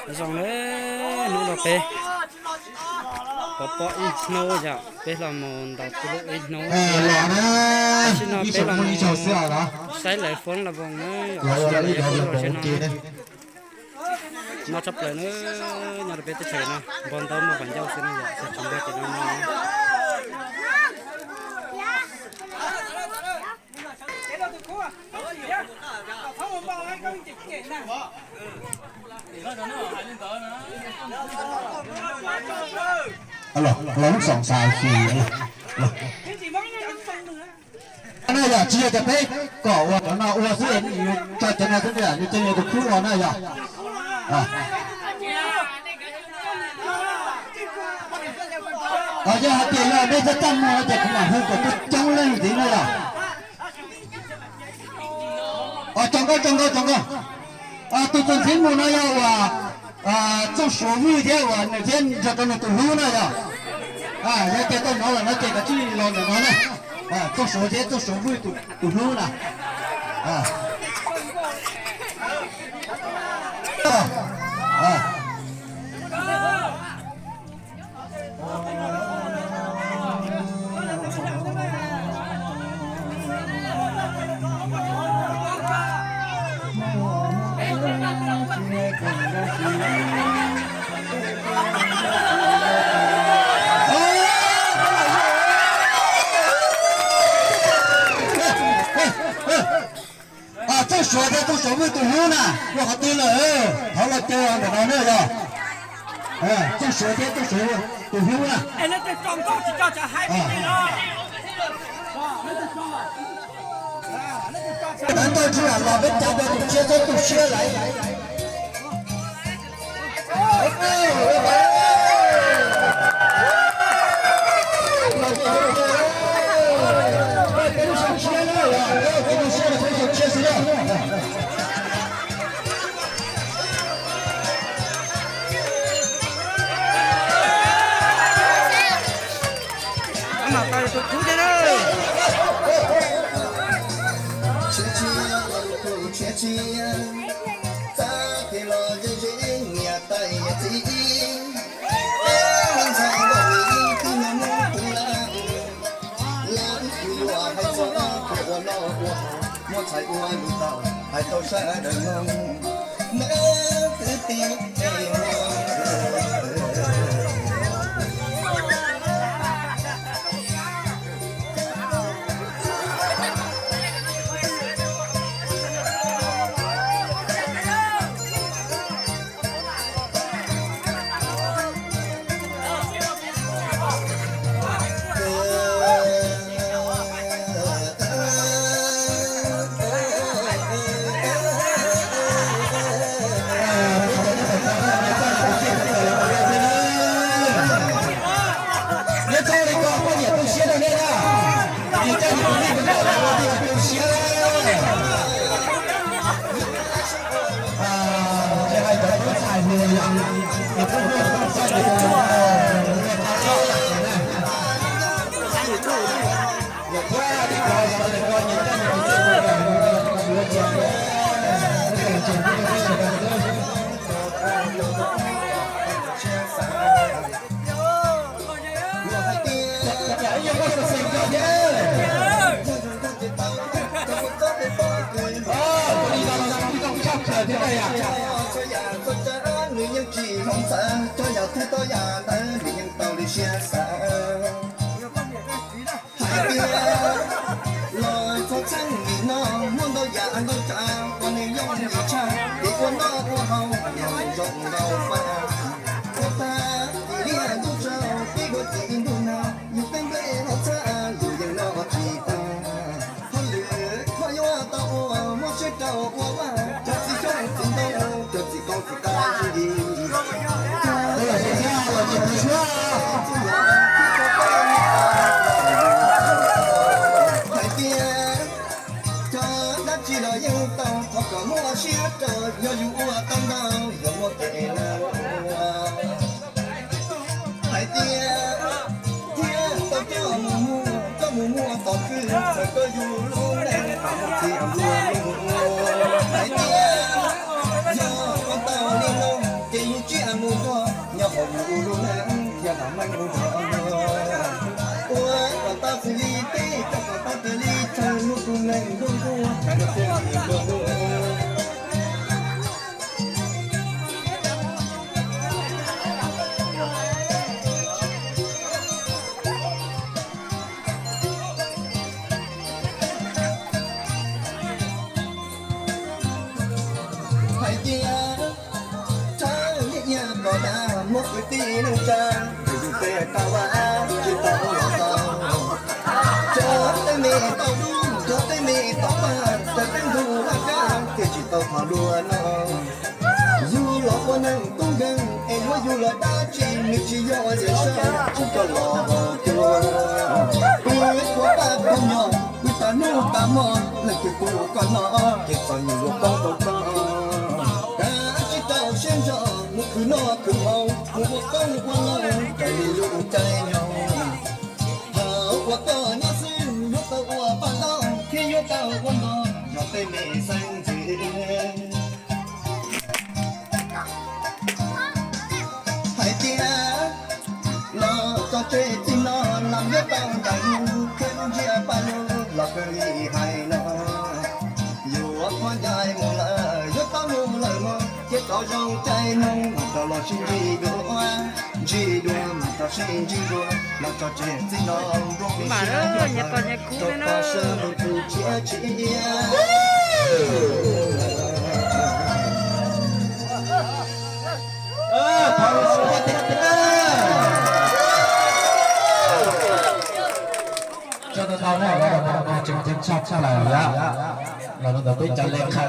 dòng đấy nó là pe có ít nâu dạ pe là một đầu tư ít nâu xin nó pe là một sai lại phun là vòng đấy sai lại phun rồi xin nó chấp lại nữa nhà pe tới chơi nó còn tao mà vẫn giao xin nó sẽ chuẩn bị cho nóล้มสองสายขี่อันนั้นอย่าเชียร์จะไปก่อว่าตอนนั้นว่าเสียนอยู่จัดจะมาที่เนี่ยอยู่ที่เนี่ยจะคู่ว่าน่ะอย่าอย่าเปลี่ยนเลยไม่จะตั้งมาจะขนาดนั้นก็จังเลยจริงเลยจังก็ตัวจริงมันน่ะอย่าว่า做手艺的我那天就跟那读书那样，人家到哪了，那这个记老哪呢？做手艺做手艺读书呢，这说的都手艺读书呢，我好对了好了对了，那那个，这说的都手艺读书呢。哎，那这装高就叫这海边了。难道这老们家的都接着都学来？我才我路到，还都是人梦，那个地กูรู้แล้วอย่าทำมันกูเถอะโอ้ยก็ตาสิลีตีก็ตาสิลีเธอลูกกูเล่นกูกูแค่เธอมีกูให้เจียเธอเนี่ยก็ได้หมดไปตีนึงจ้าอยู่เตะตาวาจิตตาหล่อตาเจอแต่เมย์ต้องเจอแต่เมย์ต้องมาแต่เป็นดูอาการเที่ยวจิตต้องพาลัวน้องอยู่หลอกว่านั่งตุ้งกันเอ็นว่าอยู่หลอกตาจีนึกจีย่อเสียฉันฉันก็หลอกตัวปืนหัวตาคงยอมปืนตาหนูตามอนแล้วคือกูก็นอนเก็บตอนอยู่หลอกต้องตกตา现状，我去哪去好，我讲我老，ใจลูกใจยองหาว่าก็นี่สิยกตัวปานน้องที่ยกตัววันน้องยกแต่ไม่สังเกตให้เจ้าลอจอเจจินอนลำยกตัวดังเข้มเจียปานุหลอกลีให้น้องอยู่ว่าคนใหญ่มุลายกตัวมุลายมเก็บเอาจงใจน้องมาตลอดชีวิตจีดวงมาตลอดชีวิตเราจะเจ็บที่น้องร้องไม่เชื่อต้องขอเชื่อมันคือเชื่อเชื่อพอสวัสดี这个到那了，我们就下来了，เราต้องไปจัดเลยค่ะ